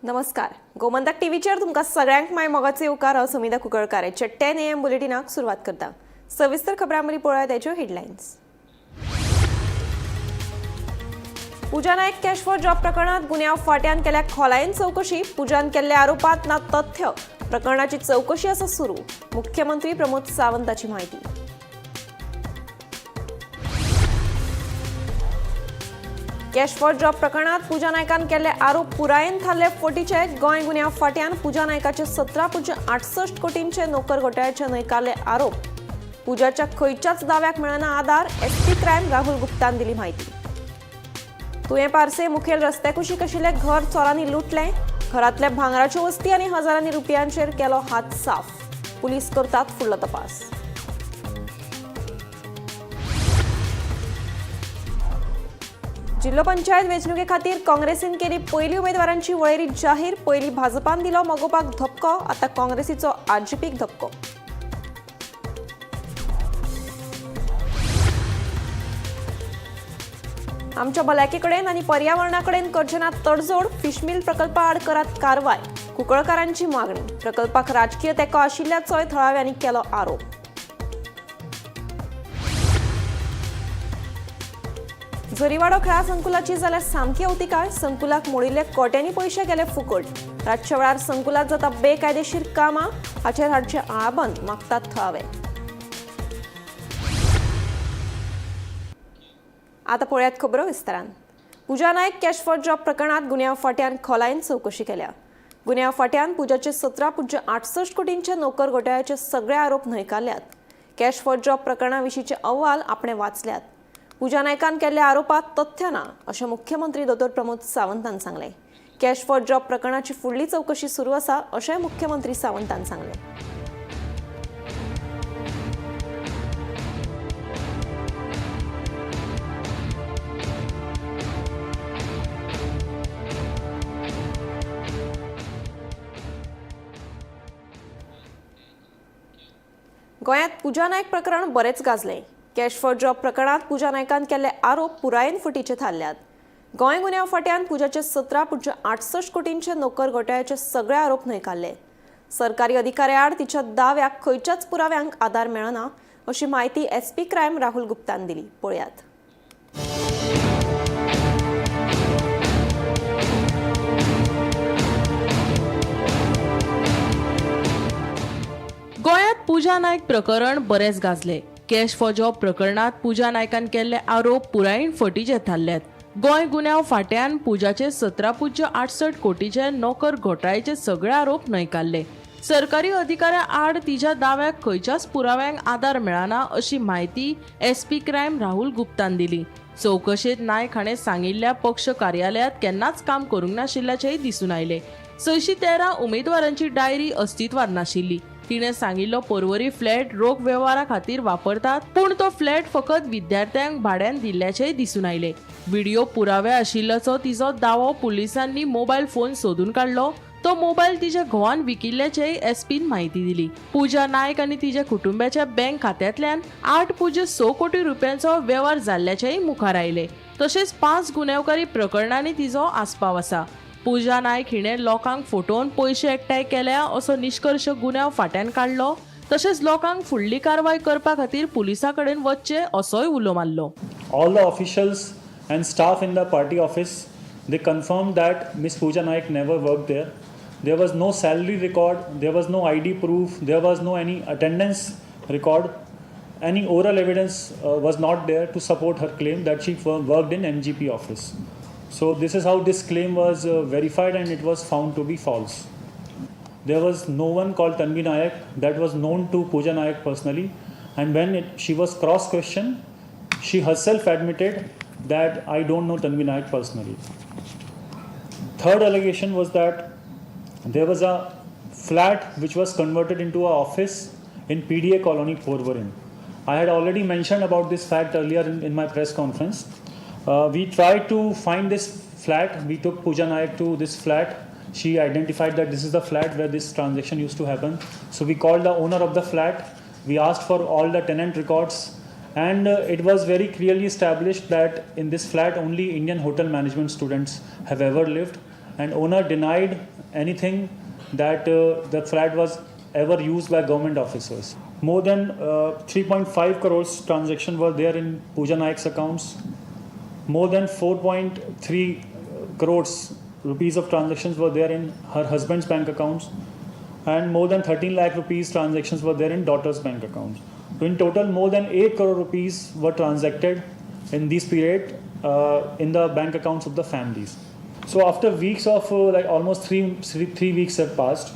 नमस्कार. गोमंतक टीव्हीचेर तुमकां सगळ्यांक माय मोगाचे उपकार हांव सुमिता कुंकळकाराचे 10 AM बुलेटिनाक सुरवात करता. सविस्तर खबरांमदी पळोवया त्याच्यो headlines. Pooja Naik cash for job प्रकरणात गुन्यांव फाट्यान केल्या खोलायेन चौकशी. पूजान केल्ल्या आरोपात ना तथ्य. प्रकरणाची चौकशी आसा सुरू. मुख्यमंत्री प्रमोद सावंताची माहिती. कॅश फॉर जॉब प्रकरणात पूजा नायकान केल्ले आरोप पुरायेन थारले फटीचे. गोंय गुन्यांव फाट्यान पूजा नायकाचे 17.68 कोटींचे नोकर घोटाळ्याचे न्हयकारले आरोप. पूजाच्या खंयच्याच दाव्याक मेळना आधार. SP क्रायम राहुल गुप्तान दिली माहिती. तुयें पारसे मुखेल रस्ते कुशीक आशिल्ले घर चोरांनी लुटले. घरांतल्या भांगराच्यो वस्ती आनी हजारांनी रुपयांचेर केलो हात साफ. पुलीस करतात फुडलो तपास. जिल्लो पंचायत वेंचणुके खातीर काँग्रेसीन केली पयली उमेदवारांची वळेरी जाहीर. पयली भाजपान दिलो मोगोपाक धपको. आतां काँग्रेसीचो RGPक धपको. आमच्या भलायके कडेन आनी पर्यावरणा कडेन करचे तडजोड. फिशमील प्रकल्पा आड करात कारवाय. कुंकळकारांची मागणी. प्रकल्पाक राजकीय तेंको आशिल्ल्याचोय थळाव्यांनी केलो आरोप. जरीवाडो खेळा संकुलाची जाल्यार सामकी अवतिकाय. संकुलाक मोडिल्ले कोट्यांनी पयशे गेले फुकट. रातच्या वेळार संकुलात जाता बेकायदेशीर कामां. हाचेर हाडचे आळाबंद मागतात थळावे. आतां पळयात खबरो विस्तारान. पूजा नायक कॅश फॉर जॉब प्रकरणात गुन्यांव फाट्यान खोलायेन चौकशी केल्या. गुन्यांव फाट्यान पूजाचे 17.68 कोटींचे नोकर घोटाळ्याचे सगळे आरोप न्हयकारल्यात. कॅश फॉर जॉब प्रकरणा विशींचे अहवाल आपणे वाचल्यात. पूजा नायकान केल्ल्या आरोपात तथ्य ना अशें मुख्यमंत्री दोतोर प्रमोद सावंतान सांगलें. कॅश फॉर जॉब प्रकरणाची फुडली चौकशी सुरू आसा अशें मुख्यमंत्री सावंतान सांगलें. गोंयांत पूजा नायक प्रकरण बरेच गाजलें. कॅश फॉर जॉब प्रकरणात पूजा नायकान केल्ले आरोप पुरायेन फटीचे थारल्यात. गोंय गुन्यांव फाट्यान पूजाचे 17.68 कोटींचे नोकर घोटाळ्याचे सगळे आरोप न्हयकारले. सरकारी अधिकाऱ्या आड तिच्या दाव्याक खंयच्याच पुराव्यांक आधार मेळना अशी माहिती SP क्रायम राहुल गुप्तान दिली. पळयात. गोंयांत पूजा नायक प्रकरण बरेच गाजले. कॅश फॉर जॉब प्रकरणात पूजा नायकान केल्ले आरोप पुरायेन फटीचे थारल्यात. गोंय गुन्यांव फाट्यान पूजाचे 17.68 कोटीचे नोकर घोटाळ्याचे सगळे आरोप न्हयकारले. सरकारी अधिकाऱ्या आड तिच्या दाव्याक खंयच्याच पुराव्यांक आधार मेळना अशी माहिती SP क्रायम राहुल गुप्तान दिली. चौकशेत नायक हाणें सांगिल्ल्या पक्ष कार्यालयात केन्नाच काम करूंक नाशिल्ल्याचेय दिसून आयले. 613 उमेदवारांची डायरी अस्तित्वात नाशिल्ली. तिने सांगिल्लो पर्वरी फ्लॅट रोख व्यवहारा खातीर वापरतात, पूण तो फ्लॅट फकत विद्यार्थ्यांक भाड्यान दिल्ल्याचेय दिसून आयले. व्हिडिओ पुरावे आशिल्ल्याचो तिचो दावो पुलिसांनी मोबायल फोन सोदून काडलो. तो मोबायल तिच्या घोवान विकिल्ल्याचेय SPन माहिती दिली. पूजा नायक आनी तिच्या कुटुंबाच्या बँक खात्यांतल्यान 8.6 कोटी रुपयांचो व्यवहार जाल्ल्याचेय मुखार आयले. तशेंच 5 गुन्यांवकारी प्रकरणांनी तिचो आस्पाव आसा. पूजा नायक हिणें लोकांक फटोवन पयशे एकठांय केल्या असो निष्कर्श गुन्यांव फाट्यान काडलो. तशेंच लोकांक फुडली कारवाय करपा खातीर पुलिसां कडेन वचचे असोय उलो मारलो. All the officials and staff in the party office, they confirmed that Miss Pooja Naik never worked there. There was no salary record, there was no ID proof, there was no any attendance record. Any oral evidence was not there to support her claim that she worked in MGP office. So this is how this claim was verified and it was found to be false. There was no one called Tanvi Nayak that was known to Pooja Nayak personally, and when she was cross-questioned, she herself admitted that I don't know Tanvi Nayak personally. Third allegation was that there was a flat which was converted into an office in PDA colony, Porvorim. I had already mentioned about this fact earlier in my press conference. We tried to find this flat. We took Pooja Naik to this flat. She identified that this is the flat where this transaction used to happen. So we called the owner of the flat. We asked for all the tenant records. And it was very clearly established that in this flat only Indian hotel management students have ever lived. and owner denied anything that the flat was ever used by government officers. More than 3.5 crores transactions were there in Pooja Naik's accounts. More than 4.3 crores rupees of transactions were there in her husband's bank accounts, and more than 13 lakh rupees transactions were there in daughter's bank accounts. So in total, more than 8 crore rupees were transacted in this period in the bank accounts of the families. So after weeks of like almost three weeks have passed,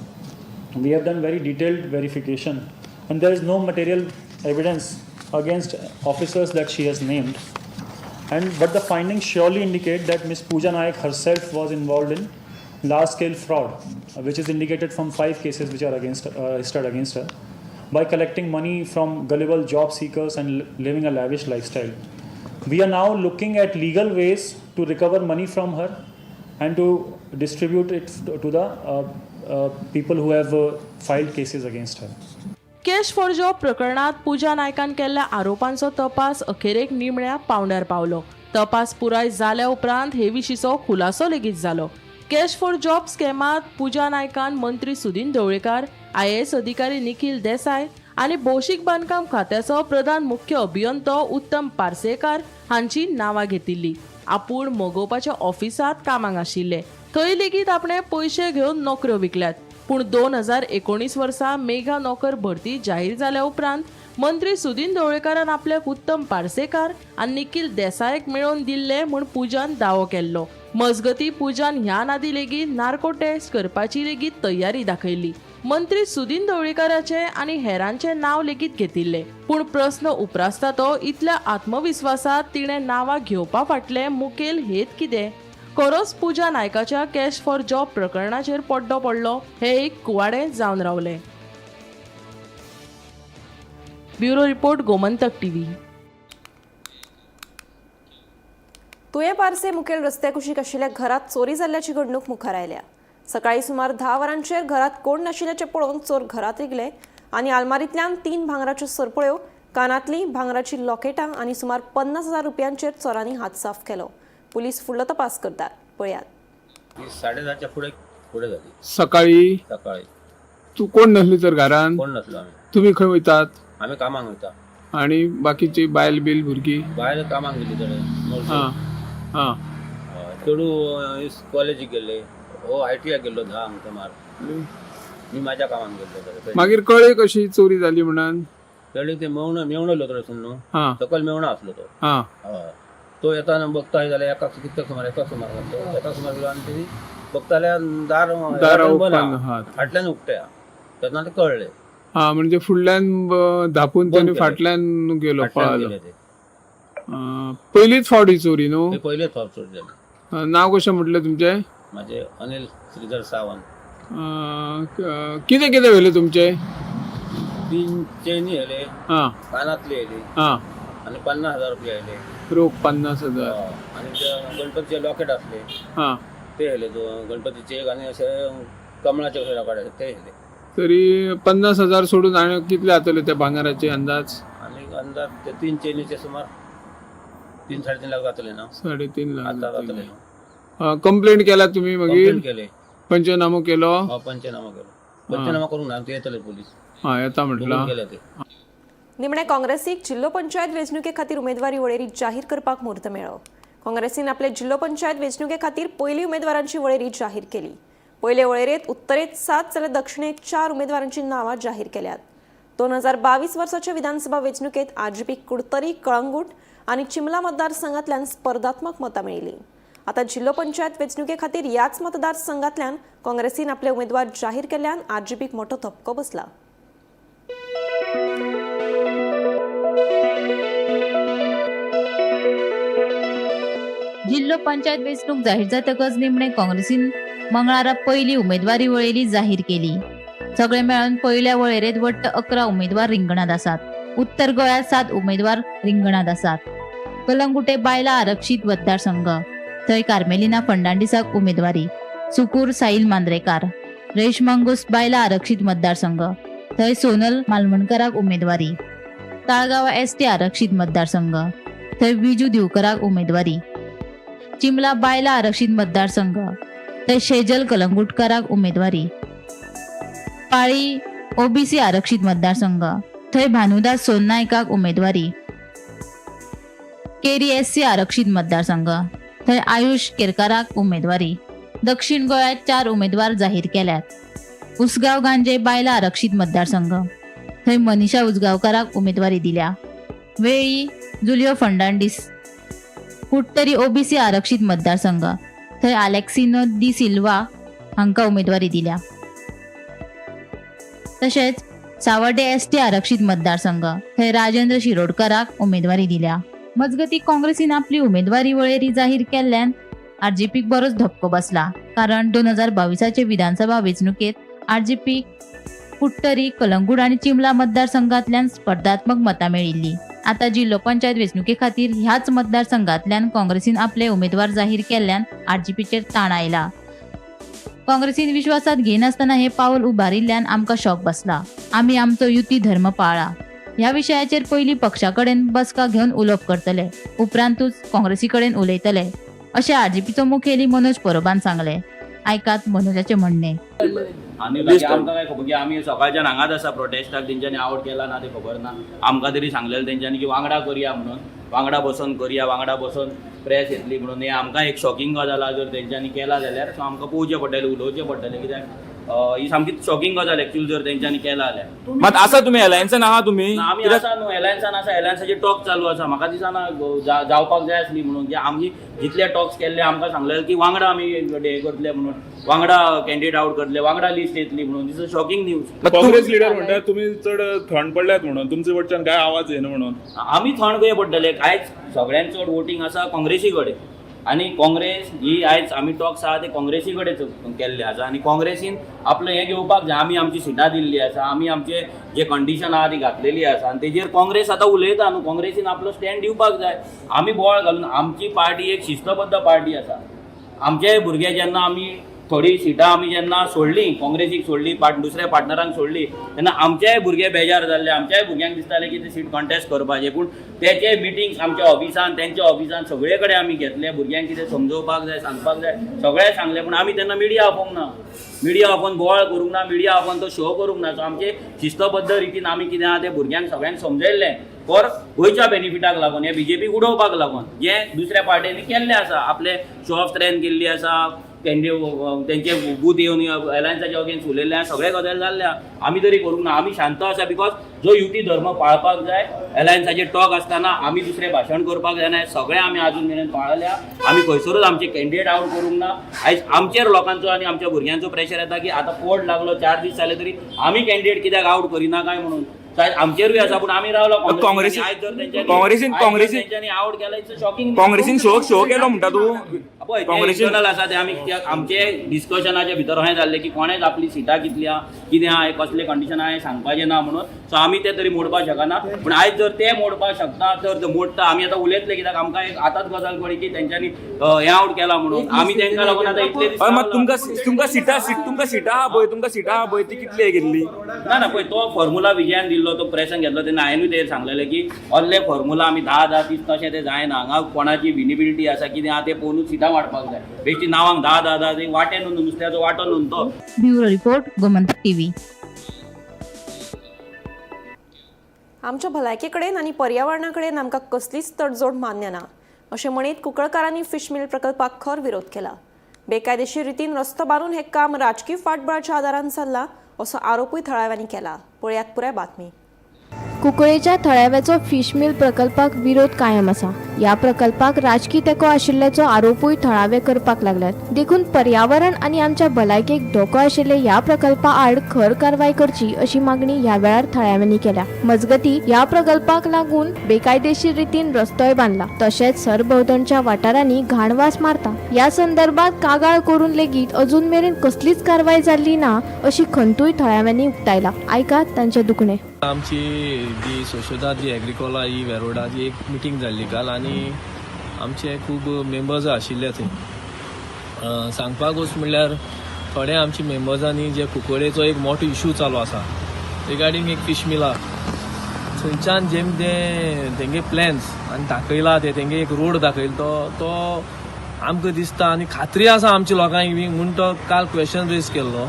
we have done very detailed verification, and there is no material evidence against officers that she has named. But the findings surely indicate that Ms. Pooja Naik herself was involved in large-scale fraud, which is indicated from 5 cases which are registered against her, by collecting money from gullible job seekers and living a lavish lifestyle. We are now looking at legal ways to recover money from her and to distribute it to the people who have filed cases against her. Cash for job प्रकरणात पूजा नायकान केल्ल्या आरोपांचो तपास अखेरेक निमण्या पावंड्यार पावलो. तपास पुराय जाल्या उपरांत हे विशींचो खुलासो लेगीत जालो. कॅश फॉर जॉब स्कॅमात पूजा नायकान मंत्री सुदीन ढवळेकर, IAS अधिकारी निखिल देसाय आनी भौशीक बांदकाम खात्याचो प्रधान मुख्य अभियंतो उत्तम पार्सेकार हांची नांवां घेतिल्ली. आपूण मोगोवपाच्या ऑफिसांत कामाक आशिल्ले. थंय लेगीत आपणे पयशे घेवन नोकऱ्यो विकल्यात. पूण 2019 वर्सा मेघा नोकर भरती जाहीर जाल्या उपरांत मंत्री सुदीन ढवळेकारान आपल्याक उत्तम पार्सेकार आनी निखिल देसायक मेळोवन दिल्ले म्हूण पूजान दावो केल्लो. मजगती पूजान ह्या नादी लेगीत नार्को टेस्ट करपाची लेगीत तयारी दाखयली. मंत्री सुदीन ढवळेकाराचे आनी हेरांचे नांव लेगीत घेतिल्ले. पूण प्रस्न उपरासता तो इतल्या आत्मविश्वासात तिणें नांवां घेवपा फाटले मुखेल हेत कितें? खरोच पूजा नायकाच्या कॅश फॉर जॉब प्रकरणाचेर पड्डो पडलो हे एक कुवाडें जावन रावले. Bureau report, Gomantak TV. तुये पारसे मुखेल रस्त्या कुशीक आशिल्ल्या घरात चोरी जाल्ल्याची घडणूक मुखार आयल्या. सकाळी सुमार 10 वरांचेर घरात कोण नाशिल्ल्याचे पळोवन चोर घरात रिगले आनी आलमारींतल्यान 3 भांगराच्यो सरपळ्यो, कानांतलीं, भांगराची लॉकेटां आनी सुमार 50,000 रुपयांचेर चोरांनी हात साफ केलो. पुलीस फुडलो तपास करतात. पळयात. 10:30च्या पुढे झाली. सकाळी तू कोण नसली तर घरान? कोण नसलो आम्ही. तुम्ही खंय वयतात? आम्ही कामाक वयता. आणि बाकीची बायल बिल भुरगी? बायल कामाक गेली थोडे. हां हां. चेडू कॉलेजीक गेले. ITआय गेल्लो 10 सुमार. मी माझ्या कामाक गेल्लो. मागीर कळ्ळें कशी चोरी जाली म्हणून? कळ्ळें ते मेवणलो थोडे सुन न्हू. हां. सकयल मेवणो आसलो तो. हां. तो येताना बघता जाल्यार एका सुमार गेलो आनी ती बघता जाल्यार दार फाटल्यान उकट्या. तेन्ना ते कळ्ळें. हां, म्हणजे फुडल्यान धापून त्याने फाटल्यान गेलो पळालो. पयलीच फावट ही चोरी न्हू? पयलेच फावट चोरी जाली. नाव कशें म्हटलें तुमचें? माझे अनिल श्रीधर सावंत. कितें कितें व्हेलें तुमचें? 3 चेनी येले. हां. कानातले येले. हां. आणि 50,000 रुपये आले. रोख 50,000. आणि गणपतीचे लॉकेट असले. हां. ते हेले गणपतीचे आणि असे कमळाचे लॉकेट ते हेले. तरी 50,000 सोडून आणि कितले जातले त्या भांगाराचे अंदाज? आणि अंदाज ते 3 चेनीचे सुमार 3-3.5 लाख जातले ना. 3.5 लाख आता जातले. कंप्लेंट केला तुम्ही? मागीर केले. पंचनामो केलो? पंचनामा केलो. पंचनामा करून ते येतले पोलीस. हां, येता म्हटलं. केले ते. निमणे काँग्रेसीक जिल्लो पंचायत वेंचणुके खातीर उमेदवारी वळेरी जाहीर करपाक मुहूर्त मेळ्ळो. काँग्रेसीन आपले जिल्लो पंचायत वेंचणुके खातीर पयली उमेदवारांची वळेरी जाहीर केली. पयले वळेरेंत उत्तरेत 7 जाल्यार दक्षिणेक 4 उमेदवारांची नांवां जाहीर केल्यात. 2022 वर्साच्या विधानसभा वेंचणुकेत RGP कुडतरी, कळंगूट आनी चिमला मतदारसंघांतल्यान स्पर्धात्मक मतां मेळिल्लीं. आता जिल्लो पंचायत वेंचणुके खातीर ह्याच मतदारसंघांतल्यान काँग्रेसीन आपले उमेदवार जाहीर केल्ल्यान RGPक मोठो धपको बसला. जिल्लो पंचायत वेंचणूक जाहीर जातकच निमणे काँग्रेसीन मंगळारा पयली उमेदवारी वळेरी जाहीर केली. सगळे मेळून पयल्या वळेरेंत वट्ट 11 उमेदवार रिंगणात आसात. उत्तर गोंयांत 7 उमेदवार रिंगणात आसात. कलंगुटे बायला आरक्षीत मतदारसंघ, थंय कार्मेलिना फर्नांडिसाक उमेदवारी. सुकूर साहिल मांद्रेकार. रेशमांगूस बायला आरक्षीत मतदारसंघ, थंय सोनल मालवणकराक उमेदवारी. ताळगांव ST आरक्षीत मतदारसंघ, थंय विजू दिवकराक उमेदवारी. चिमला बायला आरक्षीत मतदारसंघ, थंय शेजल कलंगुटकाराक उमेदवारी. पाळी ओबीसी आरक्षित मतदारसंघ, थंय भानुदास सोननायकाक उमेदवारी. केरी एससी आरक्षित मतदारसंघ, थंय आयुष केरकाराक उमेदवारी. दक्षिण गोंयांत 4 उमेदवार जाहीर केल्यात. उसगांव गांजे बायला आरक्षित मतदारसंघ, थंय मनीषा उसगांवकाराक उमेदवारी दिल्या. वेळी जुलियो फर्नांडीस. कुट्टरी ओबीसी आरक्षित मतदारसंघ, थंय अलेक्सिनो दी सिल्वा हांकां उमेदवारी दिल्या. तशेंच सावर्डे एसटी आरक्षित मतदारसंघ, थंय राजेंद्र शिरोडकाराक उमेदवारी दिल्या. मजगती काँग्रेसीन आपली उमेदवारी वळेरी जाहीर केल्ल्यान आरजेपीक बरोच धपको बसला. कारण 2022चे विधानसभा वेंचणुकेत आरजेपी कुट्टरी, कलंगूट आनी चिंबला मतदारसंघांतल्यान स्पर्धात्मक मतां मेळिल्ली. आता जिल्लो पंचायत वेंचणुके खातीर ह्याच मतदारसंघांतल्यान काँग्रेसीन आपले उमेदवार जाहीर केल्ल्यान आरजेपीचेर ताण आयला. काँग्रेसीन विश्वासात घेनासतना हे पावल उबारिल्ल्यान आमकां शॉक बसला. आमी आमचो युती धर्म पाळ्ळा. ह्या विशयाचेर पयलीं पक्षा कडेन बसका घेवन उलोवप करतले, उपरांतूच काँग्रेसी कडेन उलयतले, अशें आरजेपीचो मुखेली मनोज परबान सांगले. आयकात मनोजाचे म्हणणे. आनी बाकी आमकां काय खबर की आमी सकाळच्यान हांगाच आसा प्रोटेस्टाक, तेंच्यांनी आवड केला ना ते खबर ना. आमकां तरी सांगलेलें तेंच्यांनी की वांगडा करया म्हणून, वांगडा बसून करया, वांगडा बसून प्रेस येतली म्हणून. हे आमकां एक शॉकिंग गजाल आसा. जर तेंच्यांनी केला जाल्यार सो आमकां पळोवचें पडटलें, उलोवचें पडटलें, कित्याक ही सामकी शॉकिंग गजाल एक्चुअली जर तेंच्यांनी केला जाल्यार. मात आसा तुमी एलायन्सान आहा तुमी? आमी आसा न्हू, एलायन्सान आसा, एलायन्साचे टॉक चालू आसा. म्हाका दिसना जावपाक जाय आसली म्हणून, की आमी जितले टॉक्स केल्ले आमकां सांगलेलें की वांगडा आमी हे करतले म्हणून, वांगडा कॅन्डिडेट आउट करतले, वांगडा लिस्ट येतली म्हणून. This is shocking news. Congress leader म्हणटा तुम्ही चड थंड पडल्यात म्हणून, तुमचे वटच्यान काय आवाज येना म्हणून. आमी थंड कशे पडटले? कांयच सगळ्यांत चड वोटींग आसा काँग्रेसी कडेन. आनी काँग्रेस ही आयज आमी टॉक्स आहा ते काँग्रेसी कडेन केल्ले आसा. आनी काँग्रेसीन आपलें हें घेवपाक जाय. आमी आमची सिटां दिल्ली आसा, आमी आमचे जे कंडिशन आहा ती घातलेली आसा, आनी तेजेर काँग्रेस आतां उलयता न्हू. काँग्रेसीन आपलो स्टँड दिवपाक जाय. आमी बोवाळ घालून, आमची पार्टी एक शिस्तबद्ध पार्टी आसा. आमचे भुरगे जेन्ना आमी थोडी सिटां आमी जेन्ना सोडली, काँग्रेसीक सोडली, दुसऱ्या पार्टनरांक सोडली, तेन्ना आमचेय भुरगे बेजार जाल्ले. आमच्याय भुरग्यांक दिसतालें की ते सीट कॉन्टेस्ट करपाचें. पूण तेचे मिटींग्स आमच्या ऑफिसान, तेंच्या ऑफिसान सगळे कडेन आमी घेतले. भुरग्यांक कितें समजोवपाक जाय, सांगपाक जाय, सगळें सांगलें. पूण आमी तेन्ना मिडिया आपोवंक ना, मिडिया आपोवन बोवाळ करूंक ना, मिडिया आपोवन तो शो करूंक ना. सो आमचे शिस्तबद्ध रितीन आमी कितें आहा तें भुरग्यांक सगळ्यांक समजयल्लें. फॉर गोंयच्या बेनिफिटाक लागून, हे बीजेपीक उडोवपाक लागून जें दुसऱ्या पार्टींनी केल्लें आसा. आपले शो ऑफ स्ट्रेंथ केल्ली आसा, तेंचे बूथ येवन एलायन्साचे अगेन्स्ट उलयल्ले, सगळे गजाल जाल्ल्या. आमी तरी करूंक ना. आमी शांत आसा बिकॉज जो युती धर्म पाळपाक जाय. एलायन्साचे टॉक आसतना आमी दुसरें भाशण करपाक जायना. सगळें आमी आजून मेरेन पाळल्या. आमी खंयसरूच आमचे कॅन्डिडेट आउट करूंक ना. आयज आमचेर लोकांचो आनी आमच्या भुरग्यांचो प्रेशर येता की आतां पोट लागलो, 4 दीस जाले तरी आमी कॅन्डिडेट कित्याक आउट करिना काय म्हणून. आमचेरूय आसा, पूण आमी रावलो काँग्रेसीन आवड केला. It's shocking. काँग्रेसीन शो केलो म्हणटा तूं? पळय इंटरनल आसा ते आमी आमचे डिस्कशनाच्या भितर अशें जाल्लें की कोणेच आपली सिटां कितल्या, कितें आहा, कसले कंडिशन आहा हें सांगपाचें ना म्हणून. सो आमी ते तरी मोडपाक शकना. पूण आयज जर ते मोडपाक शकता तर मोडटा. आमी आतां उलयतले कित्याक आमकां एक आतांच गजाल कळ्ळी की तेंच्यांनी हें आउट केला म्हणून. आमी तेंकां लागून आतां इतले दीस तुमकां सिटां आहा पळय ती कितली हे गेल्ली? ना पळय तो फॉर्म्युला विजयान दिल्लो, तो प्रेसान घेतलो तेन्ना हांवेंय तेर सांगलेलें की असले फॉर्म्युला आमी 10 दीस तशें ते जायना. हांगा कोणाची विनिबिलिटी आसा, कितें आहा तें पळोवनूच सिटां वाडपाक जाय. बेश्टी नांवांक 10 ते वाटेन न्हू, नुस्त्याचो वाटो न्हू तो. Bureau report, Gomantak TV. आमच्या भलायके कडेन आनी पर्यावरणा कडेन आमकां कसलीच तडजोड मान्य ना अशें म्हणीत कुंकळकारांनी फिश मिल प्रकल्पाक खर विरोध केला. बेकायदेशीर रितीन रस्तो बांदून हे काम राजकीय फाटबळाच्या आदारान चल्ला असो आरोपूय थळाव्यांनी केला. पळयात पुराय बातमी. कुंकळेच्या थळाव्याचो फिश मिल प्रकल्पाक विरोध कायम आसा. ह्या प्रकल्पाक राजकी तेंको आशिल्ल्याचो आरोपूय थळावे करपाक लागल्यात. देखून पर्यावरण आनी आमच्या भलायकेक धोको आशिल्ले ह्या प्रकल्पा आड खर कारवाय करची अशी मागणी ह्या वेळार थळाव्यांनी केल्या. मजगती ह्या प्रकल्पाक लागून बेकायदेशीर रितीन रस्तोय बांदला, तशेंच सरभोंवतणच्या वाठारांनी घाणवास मारता. ह्या संदर्भात कागाळ करून लेगीत अजून मेरेन कसलीच कारवाय जाल्ली ना अशी खंतूय थळाव्यांनी उक्तायला. आयकात तांचे दुखणे. आमची जी सोशोदा जी एग्रिकोला ही वेरोडाची एक मिटींग जाल्ली काल, आनी आमचे खूब मेंबर्स आशिल्ले थंय. सांगपाक वच म्हणल्यार थोडे आमचे मेंबर्सांनी जे कुंकळेचो एक मोठो इशू चालू आसा रिगार्डींग एक फिश मिला, थंयच्यान जेम तेंगे प्लॅन्स आनी दाखयला ते तेंगे एक रोड दाखयला तो आमकां दिसता आनी खात्री आसा आमच्या लोकांक बी म्हूण तो काल क्वेश्चन रेज केल्लो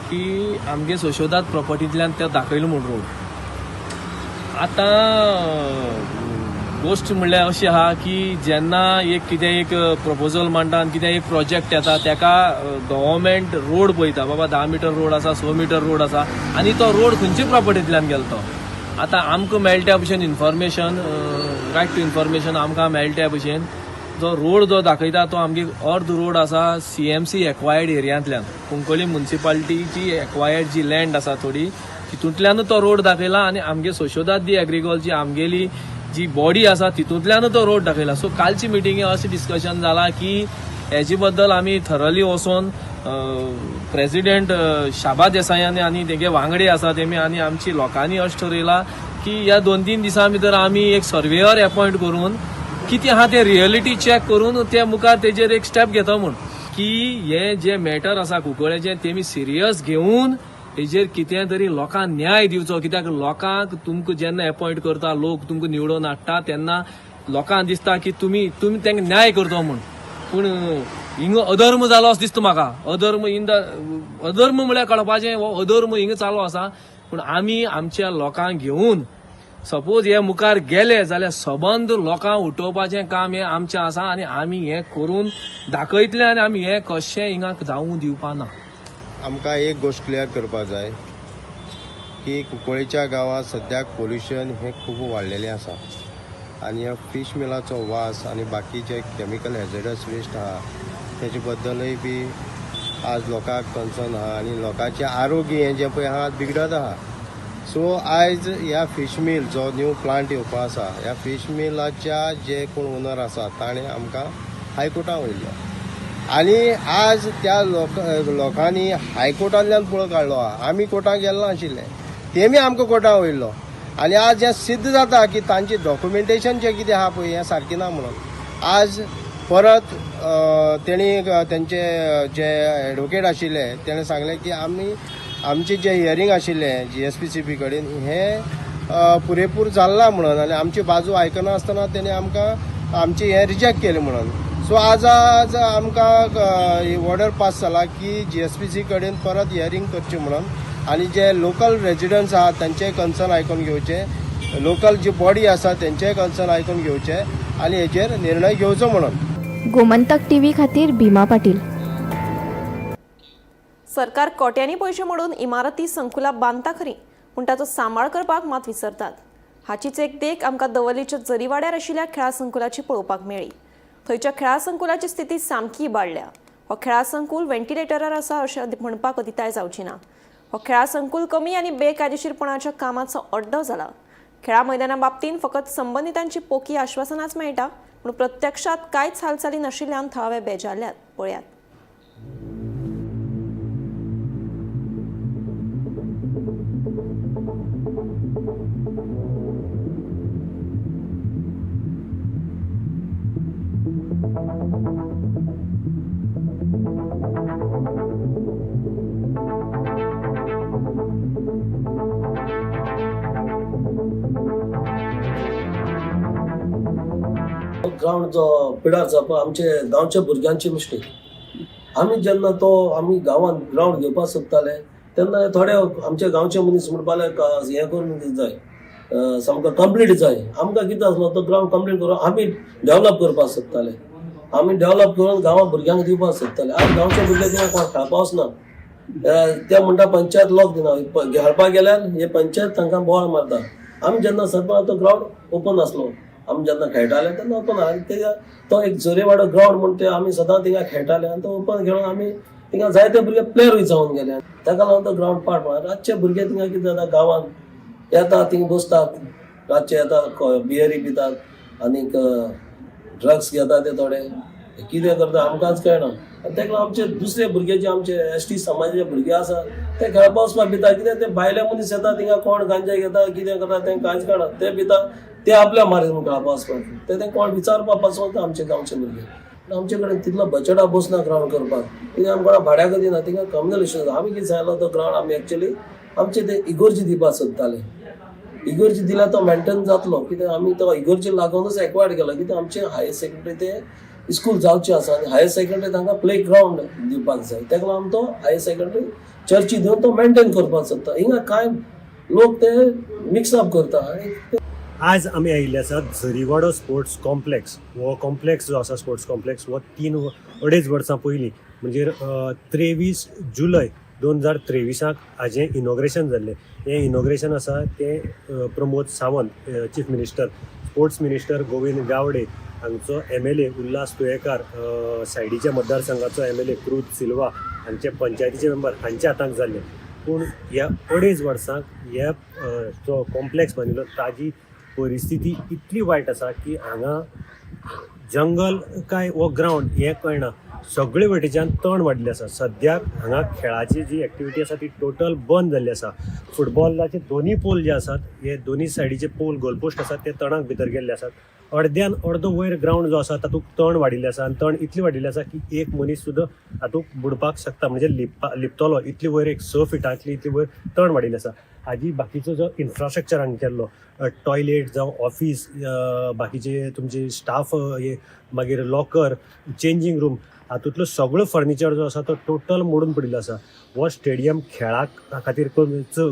की आमगे सशोदात प्रॉपर्टींतल्यान ते दाखयलो म्हूण रोड. आतां गोष्ट म्हणल्यार अशी आहा की जेन्ना एक कितें एक प्रपोजल मांडटा आनी कितें एक प्रोजेक्ट येता तेका गव्हर्मेंट रोड पळयता, बाबा 10 मीटर रोड आसा, 100 मीटर रोड आसा आनी तो रोड खंयच्या प्रॉपर्टींतल्यान गेलो तो. आतां आमकां मेळट्या भशेन इन्फॉर्मेशन, रायट टू इन्फॉर्मेशन आमकां मेळट्या भशेन जो रोड जो दाखयता तो आमगे अर्द रोड आसा CMC एक्वायर्ड एरियांतल्यान, कुंकळी म्युन्सिपालिटीची एक्वायर्ड जी लँड आसा थोडी तितूंतल्यानूच तो रोड दाखयला आनी आमगे सशोदात दी एग्रीकॉलची आमगेली जी बॉडी आसा तितूंतल्यानूच तो रोड दाखयला. सो कालची मिटिंगे अशें डिस्कशन जाला की हेजे बद्दल आमी थरली वचोन प्रेसिडेंट शाबा देसायानी आनी तेगे वांगडी आसा तेमी आनी आमची लोकांनी अशें ठरयला की ह्या 2-3 दिसां भितर आमी एक सर्वेयर अपॉयंट करून कितें आहा ते रियलिटी चॅक करून ते मुखार तेजेर एक स्टेप घेता म्हूण की हे जे मॅटर आसा कुंकळ्याचें तेमी सिरियस घेवन हेजेर कितें तरी लोकांक न्याय दिवचो. कित्याक लोकांक तुमकां जेन्ना अपॉयंट करता, लोक तुमकां निवडून हाडटा तेन्ना लोकांक दिसता की तुमी तांकां न्याय करतो म्हूण. पूण हिंगा अधर्म जालो असो दिसता म्हाका. अधर्म म्हळ्यार कळपाचें हो अधर्म हिंगा चालू आसा. पूण आमी आमच्या लोकांक घेवन सपोज हे मुखार गेले जाल्यार सबंद लोकांक उठोवपाचें काम हें आमचें आसा आनी आमी हें करून दाखयतले आनी आमी हें कशें हिंगा जावूं दिवपा ना. आमकां एक गोश्ट क्लियर करपाक जाय की कुंकळेच्या गांवांत सद्याक पोल्युशन हें खूब वाडलेलें आसा आनी ह्या फिश मिलाचो वास आनी बाकीचे कॅमिकल हॅझर्डस वेस्ट आहा तेजे बद्दलूय बी आज लोकांक कन्सर्न आहा आनी लोकांचें आरोग्य हें जें पळय आहा बिगडत आहा. सो आयज ह्या फिश मिल जो न्यू प्लांट येवपा आसा ह्या फिश मिलाच्या जे कोण ओनर आसा ताणें आमकां हायकोर्टान वयल्लो आनी आज त्या लोकांनी हायकोर्टांतल्यान पळय काडलो आहा. आमी कोर्टाक गेल्लो नाशिल्ले, तेमी आमकां कोर्टाक वयल्लो आनी आज हें सिद्ध जाता की तांचें डॉक्युमेंटेशन जें कितें आहा पळय हें सारकें ना म्हणून. आज परत तेणी तेंचे जे एडवोकेट आशिल्ले तेणें सांगलें की आमचें जें हियरींग आशिल्लें GSPCB कडेन हें पुरेपूर जाल्ना म्हणून आनी आमची बाजू आयकनासतना तेणी आमकां आमचें हें रिजेक्ट केलें म्हणून. सो आज आमकां ऑर्डर पास जाला की GSPC कडेन परत हियरींग करचें म्हणून आनी जे लोकल रेजिडंट्स आहात तांचेय कन्सर्न आयकून घेवचे, लोकल जी बॉडी आसा तेंचेय कन्सर्न आयकून घेवचे आनी हेचेर निर्णय घेवचो म्हणून. गोमंतक TV खातीर भीमा पाटील. सरकार कोट्यांनी पयशे मोडून इमारती संकुला बांदता खरी पूण ताचो सांबाळ करपाक मात विसरतात. हाचीच एक देख आमकां दवल्लीच्या जरीवाड्यार आशिल्ल्या खेळा संकुलाची पळोवपाक मेळ्ळी. थंयच्या खेळा संकुलाची स्थिती सामकी इबाडल्या. हो खेळा संकुल व्हेंटिलेटरार आसा अशें म्हणपाक अतिताय जावची ना. हो खेळा संकुल कमी आनी बेकायदेशीरपणाच्या कामाचो अड्डो जाला. खेळा मैदाना बाबतींत फकत संबंधितांची पोकी आश्वासनाच मेळटा पूण प्रत्यक्षात कांयच हालचाली नाशिल्ल्यान थळावे बेजारल्यात. पळयात. ग्राउंड जो पिडार जावपा आमचे गांवच्या भुरग्यांची मिस्टेक. आमी जेन्ना तो आमी गांवांत ग्राउंड घेवपाक सोदताले तेन्ना थोडे आमचे गांवचे मनीस म्हणपाले हें करून जाय सामको कंप्लीट जाय. आमकां कितें आसलो तो ग्राउंड कंप्लीट करून आमी डेवलप करपाक सोदताले. आमी डेवलप करून गांवां भुरग्यांक दिवपाक सोदताले. आज गांवचे भुरगे तिंगा कोण खेळपा वचना. ते म्हणटा पंचायत लॉक दिना. खेळपाक गेल्यार हे पंचायत तांकां बोवाळ मारता. आमी जेन्ना सरपंच तो ग्राउंड ओपन आसलो आमी जेन्ना खेळटाले तेन्ना ओपन आनी तेका तो एक जोरेवाडो ग्राउंड म्हणून ते आमी सदां थिंगा खेळटाले आनी तो ओपन खेळून आमी थिंगा जायते भुरगे प्लेयरूय जावन गेले. ताका लागून तो ग्राउंड पाड पडला. रातचे भुरगे थिंगा कितें जाता गांवांत येतात थिंगा बसतात रातचे येतात बियरी पितात आनीक ड्रग्स घेतात ते थोडे कितें करता आमकांच कळना. आनी ताका लागून आमचे दुसरे भुरगे जे आमचे ST समाजाचे भुरगे आसा ते खेळपा वचपाक भिता. कित्याक ते भायले मनीस येता थिंगा कोण गांजा घेता कितें करता तें कांयच कळना. ते भिता ते आपल्या मारून खेळपा वचपाक ते कोण विचारपा पासून आमचे गांवचे भुरगे. आमचे कडेन तितलो बजेटा बसना ग्राउंड करपाक. कित्याक आमी कोणा भाड्याक दिना थिंगा कम्युनिकेशन जाता. आमी कितें सांगलो तो ग्राउंड आमी एक्चुअली आमचे ते इगोर्जी दिवपाक सोदताले. इगोर्जी दिल्यार तो मेंटेन जातलो कित्याक आमी तो इगोर्जी लागूनच एक्वायर्ड केलो. कित्याक आमचे हायर सेक्रेटरी ते स्कूल जावची आसा आनी हायर सेकंडरी तांकां प्ले ग्रावंड दिवपाक जाय तेका लागून तो हायर सेकंडरी चर्ची दिवन तो मेंटेन करपाक सोदता. हिंगा कांय लोक ते मिक्सअप करता आनी आज आमी आयिल्ले आसात झरीवाडो स्पोर्ट्स कॉम्प्लेक्स. हो कॉम्प्लेक्स जो आसा स्पोर्ट्स कॉम्प्लेक्स हो 3-2.5 वर्सां पयलीं म्हणजे 23 जुलय 2023 हाजें इनॉग्रेशन जाल्लें. हें इनॉग्रेशन आसा तें Pramod Sawant chief minister, sports minister Govind Gawade हांचो MLA उल्हास तुयेकार, सायडीच्या मतदारसंघाचो MLA क्रूज सिल्वा हांचे पंचायतीचे मेंबर हांच्या हातांत जाल्ले. पूण ह्या 2.5 वर्सांक ह्या जो कॉम्प्लेक्स बांदिल्लो ताजी परिस्थिती इतली वायट आसा की हांगा जंगल काय हो ग्रावंड हें कळना. सगळे वटेच्यान तण वाडिल्लें आसा. सद्याक हांगा खेळाची जी एक्टिविटी आसा ती टोटल बंद जाल्ली आसा. फुटबॉलाचे दोनी पोल जे आसात हे दोनी सायडीचे पोल गोलपोस्ट आसात ते तणाक भितर गेल्ले आसात. अर्द्यान अर्दो वयर ग्रावंड जो आसा तातूंत तण वाडिल्लें आसा आनी तण इतली वाडिल्लें आसा की एक मनीस सुद्दां हातूंत बुडपाक शकता म्हणजे लिपतलो इतली वयर एक 6 फिटांतली इतली वयर तण वाडिल्लें आसा. हाजी बाकीचो जो इन्फ्रास्ट्रक्चर हांगा केल्लो टॉयलेट जावं ऑफिस, बाकीचे तुमचे स्टाफ हे मागीर लॉकर, चेंजींग रूम हातूंतलो सगळो फर्निचर जो आसा तो टोटल मोडून पडिल्लो आसा. हो स्टेडियम खेळाक खातीर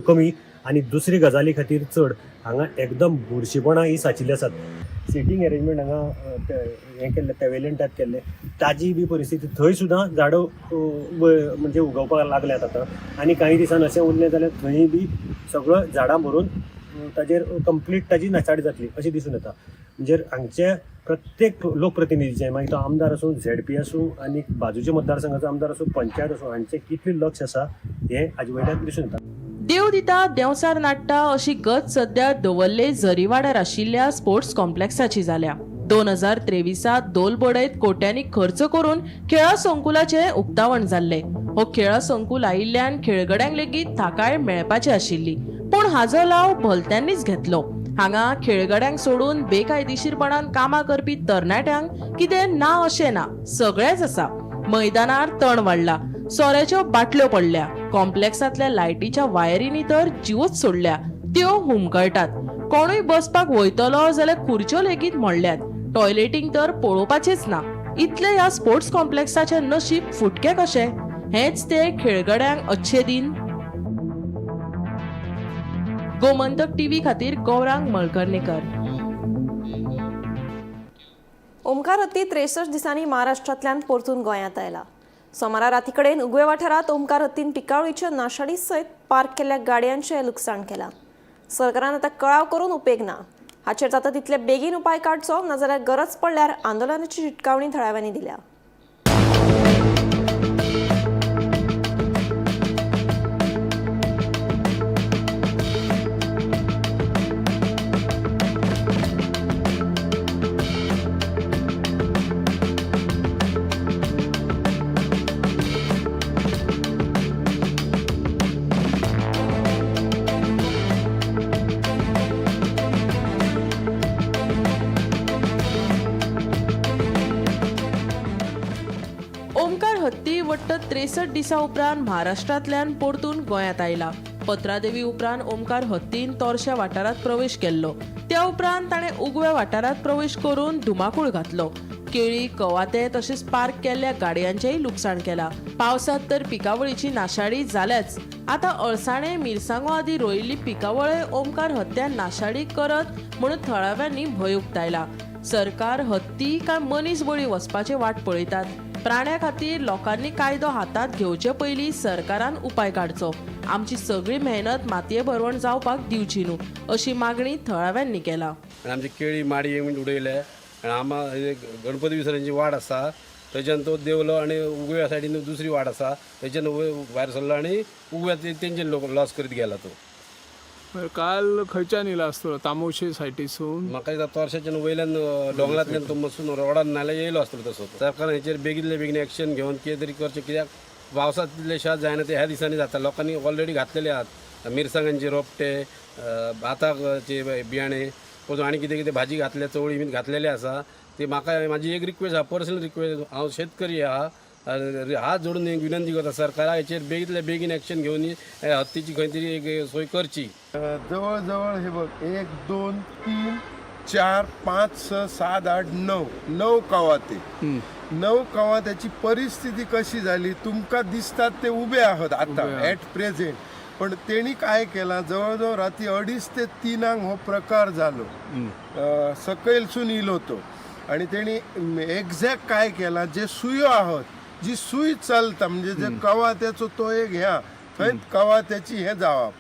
कमी आनी दुसरी गजाली खातीर चड. हांगा एकदम बुरशीपणां ही साचिल्ली आसात. सिटींग अरेंजमेंट हांगा हें केल्लें पेवेलियन केल्लें ताजी बी परिस्थिती थंय सुद्दां झाडां म्हणजे उगवपाक लागल्यात आतां आनी काही दिसान अशें उरलें जाल्यार थंय बी सगळो झाडां भरून ताजेर कंप्लीट ताजी नाशाडी जातली अशें दिसून येता. म्हणजे हांगचे प्रत्येक लोकप्रतिनिधीचे मागीर तो आमदार आसूं, ZP आसूं आनी बाजूच्या मतदारसंघाचो आमदार आसूं, पंचायत आसूं हांचें कितलें लक्ष आसा हें हाजे वयल्यान दिसून येता. देव दिता देवसार नाडटा अशी गत सध्या दवरले झरीवाड्यार आशिल्ल्या स्पोर्ट्स कॉम्प्लेक्साची जाल्या. 2023 दोलबोडयत कोट्यांनी खर्च करून खेळा संकुलाचे उक्तावण जाल्ले. हो खेळा संकुल आयिल्ल्यान खेळगड्यांक लेगीत थाकाय मेळपाची आशिल्ली पूण हाजो लाव भलत्यांनीच घेतलो. हांगा खेळगड्यांक सोडून बेकायदेशीरपणान कामां करपी तरणाट्यांक कितें ना अशें ना, सगळेंच आसा. मैदानार तण वाडला, सोऱ्याच्यो बाटल्यो पडल्या, कॉम्प्लेक्सांतल्या लायटीच्या वायरींनी तर जीवच सोडल्या, त्यो हुमकळटात. कोणूय बसपाक वयतलो जाल्यार खुर्च्यो लेगीत मोडल्यात. टॉयलेटींग तर पळोवपाचेच ना. इतले ह्या स्पोर्ट्स कॉम्प्लेक्साचे नशीब फुटके कशें? हेच ते खेळगड्यांक अच्छे दिन. गोमंतक TV खातीर गौरांग मळकर्णीकर. ओमकार हत्ती 63 दिसांनी महाराष्ट्रांतल्यान परतून गोंयांत आयला. सोमारा राती कडेन उगवे वाठारांत ओमकार हत्तीन पिकावळीच्या नाशाडी सयत पार्क केल्ल्या गाडयांचें लुकसाण केलां. सरकारान आतां कळाव करून उपेग ना. हाचेर जाता तितले बेगीन उपाय काडचो नाजाल्यार गरज पडल्यार आंदोलनाची शिटकावणी थळाव्यांनी दिल्या. ओमकार हत्ती वट्ट 63 दिसां उपरांत महाराष्ट्रांतल्यान परतून गोंयांत आयला. पत्रादेवी उपरांत ओमकार हत्तीन तोरशा वाठारांत प्रवेश केल्लो. त्या उपरांत ताणें उगव्या वाठारांत प्रवेश करून धुमाकूळ घातलो. केळी, कवाते तशेंच पार्क केल्ल्या गाडयांचेंय लुकसाण केलां. पावसांत तर पिकावळीची नाशाडी जाल्याच. आतां अळसाणे, मिरसांगो आदी रोयिल्ली पिकावळय ओमकार हत्त्यान नाशाडी करत म्हणून थळाव्यांनी भंय उक्तायला. सरकार हत्ती काय मनीस बळी वचपाचे वाट पळयतात. प्राण्या खातीर लोकांनी कायदो हातांत घेवचे पयलीं सरकारान उपाय काडचो. आमची सगळी मेहनत मातये भरवण जावपाक दिवची न्हू अशी मागणी थळाव्यांनी केला. आमची केळी माडी उडयले आनी आमा गणपती विसर्जनाची वाट आसा थंयच्यान तो देवलो आनी उगव्या सायडीन दुसरी वाट आसा थंयच्यान भायर सरलो आनी उगव्या तेंच्यान लोक लॉस करीत गेला तो. काल खंयच्यान येयला आसतलो? तामोशे सायटीसून म्हाका दिसता तोरशाच्यान वयल्यान दोंगरांतल्यान तो मसून रोडान नाल्यार येयलो आसतलो तसो. सरकारान हेचेर बेगीतले बेगीन एक्शन घेवन कितें तरी करचें. कित्याक पावसांत तितले शेत जायना ते ह्या दिसांनी जाता. लोकांनी ऑलरेडी घातलेले आहात मिरसांगांचे रोपटे, भाताचे बियाणे, परतून आनी कितें कितें भाजी घातल्या, चवळी बीन घातलेले आसा. ते म्हाका म्हाजी एक रिक्वेस्ट आहा, पर्सनल रिक्वेस्ट, हांव शेतकरी आहा, हात जोडून एक विनंती करता सरकारा हेचेर बेगीतले बेगीन एक्शन घेवन हत्तीची खंय तरी एक सोय करची. जवळ जवळ हे बघ 1 2 3 4, 5, 6, 7, 8, 9 कवाते 9 कवात्याची परिस्थिती कशी झाली तुमका दिसतात ते उभे आहोत आता ॲट प्रेझेंट. पण त्यांनी काय केला जवळजवळ रात्री 2:30 ते 3 हो प्रकार झालो सकैलसून इलो तो. आणि त्यांनी एक्झॅक्ट काय केला जे सुयो आहोत जी सुई चलता म्हणजे जे कवात्याचो तो एक ह्या थंय कवात्याची हे जावप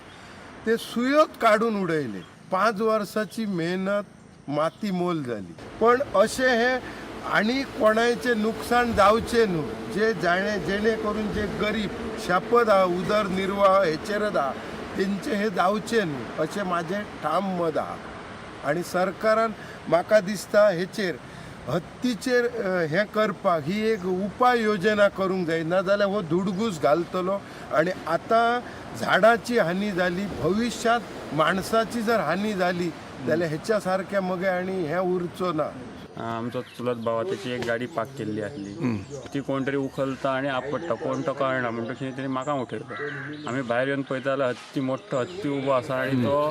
ते सुयोत काढून उडयले. 5 वर्षाची मेहनत माती मोल झाली. पण असे हे आणि कोणाचे नुकसान जावचे न्हू जे जेणेकरून जे गरीब शापद हा उदरनिर्वाह हेचेरच हा तेंचे हे जावचे न्हू असे माझे ठाम मत हा. आणि सरकारान म्हाका दिसता हेचेर हत्तीचेर हे करपाक ही एक उपाय योजना करूंक जाय. नाजाल्यार हो धुडगूस घालतलो आणि आता झाडाची हानी झाली भविष्यात माणसाची जर हानी झाली जाल्यार हेच्या सारख्या मगे आणि हे उरचो ना. आमचो चुलत भावा त्याची एक गाडी पार्क केल्ली आसली ती कोण तरी उखलता आणि आपटता कोण तो कळना म्हणटकीर तेणी म्हाका उठयलो. आमी भायर येवन पळयता जाल्यार हत्ती मोठो हत्ती उबो आसा आणि तो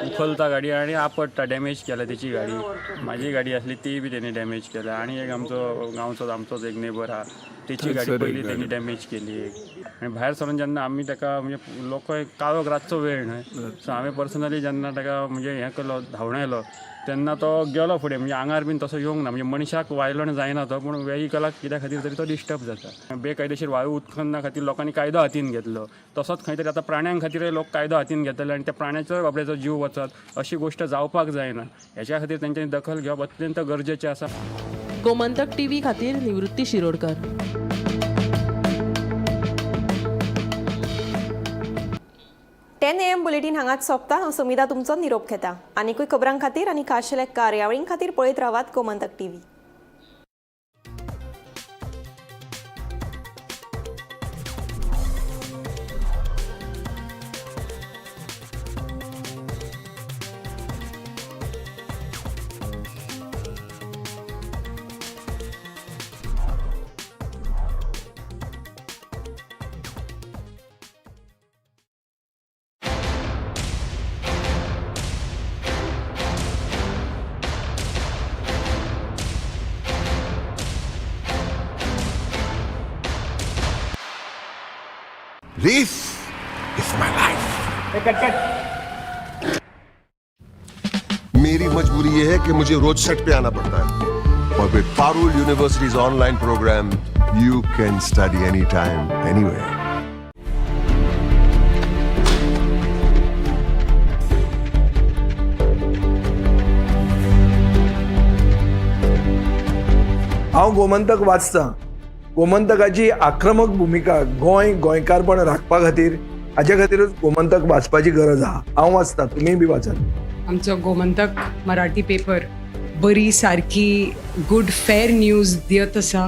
उखलता गाडी आणि आपटता डॅमेज केला त्याची गाडी. म्हाजी गाडी आसली ती बी तेणी डॅमेज केल्या. आणि एक आमचो गांवचो आमचोच एक नेबर आहा त्याची गाडी पयली तेणी डॅमेज केली. आणि भायर सरून जेन्ना आमी ताका म्हणजे लोक काळोख रातचो वेळ न्हय सो हांवें पर्सनली जेन्ना ताका म्हणजे हें केलो धांवडायलो तेन्ना तो गेलो फुडें म्हणजे आंगार बीन तसो येवंक ना म्हणजे मनशाक वायलण जायना तो पण वेहिकलाक कित्या खातीर तरी तो डिस्टर्ब जाता. बेकायदेशीर वायू उत्खनना खातीर लोकांनी कायदो हातीन घेतलो. तसोच खंय तरी आतां प्राण्यां खातीर लोक कायदो हातीन घेतले आणि त्या प्राण्याचो बाबड्याचो जीव वचत अशी गोश्ट जावपाक जायना. हेच्या खातीर तेंच्यांनी दखल घेवप अत्यंत गरजेचें आसा. गोमंतक टीव्ही खातीर निवृत्ती शिरोडकर. 10 AM बुलेटिन हांगाच सोंपता. हांव समिता तुमचो निरोप घेता. आनीकूय खबरां खातीर आनी खाशेल्या कार्यावळीं खातीर पळयत रावात Gomantak TV. This is my life. मेरी मजबूरी ये है कि मुझे रोज सेट पे आना पड़ता है. और with Parul universities online programme you can study any time anywhere. हांव गोमंतक वाचतां. गोमंतकाची आक्रमक भूमिका गोंयकारपण राखपा खातीर हाचे खातीरच गोमंतक वाचपाची गरज आहा. हांव वाचतां तुमी बी वाचात. आमचो गोमंतक मराठी पेपर बरी सारकी गुड फेर न्यूज दियत आसा.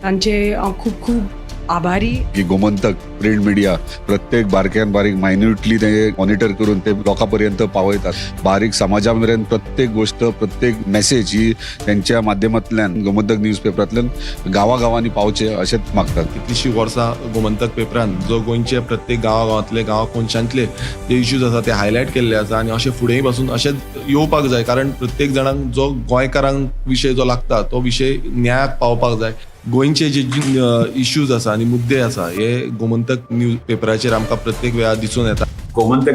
तांचे हांव खूब खूब आभारी. की गोमंतक प्रिंट मिडिया प्रत्येक बारक्यान बारीक मायन्युटली ते मॉनिटर करून ते लोकांपर्यंत पावयतात. बारीक समाजा मेरेन प्रत्येक गोष्ट प्रत्येक मेसेज ही त्यांच्या माध्यमांतल्यान गोमंतक न्यूज पेपरांतल्यान गांवागांवांनी पावचे अशेंच मागतात. कितलींशीं वर्सां गोमंतक पेपरान जो गोंयचे प्रत्येक गांवागांवांतले गांवाकोनशांतले जे इश्यूज आसा ते हायलायट केल्ले आसा आनी अशें फुडेंय पासून अशेंच येवपाक जाय. कारण प्रत्येक जाणांक जो गोंयकारांक विशय जो लागता तो विशय न्यायाक पावपाक जाय. गोंयचे जे इश्यूज आसा आनी मुद्दे आसा हे गोमंतक न्यूज पेपराचेर आमकां प्रत्येक वेळार दिसून येता. गोमंतक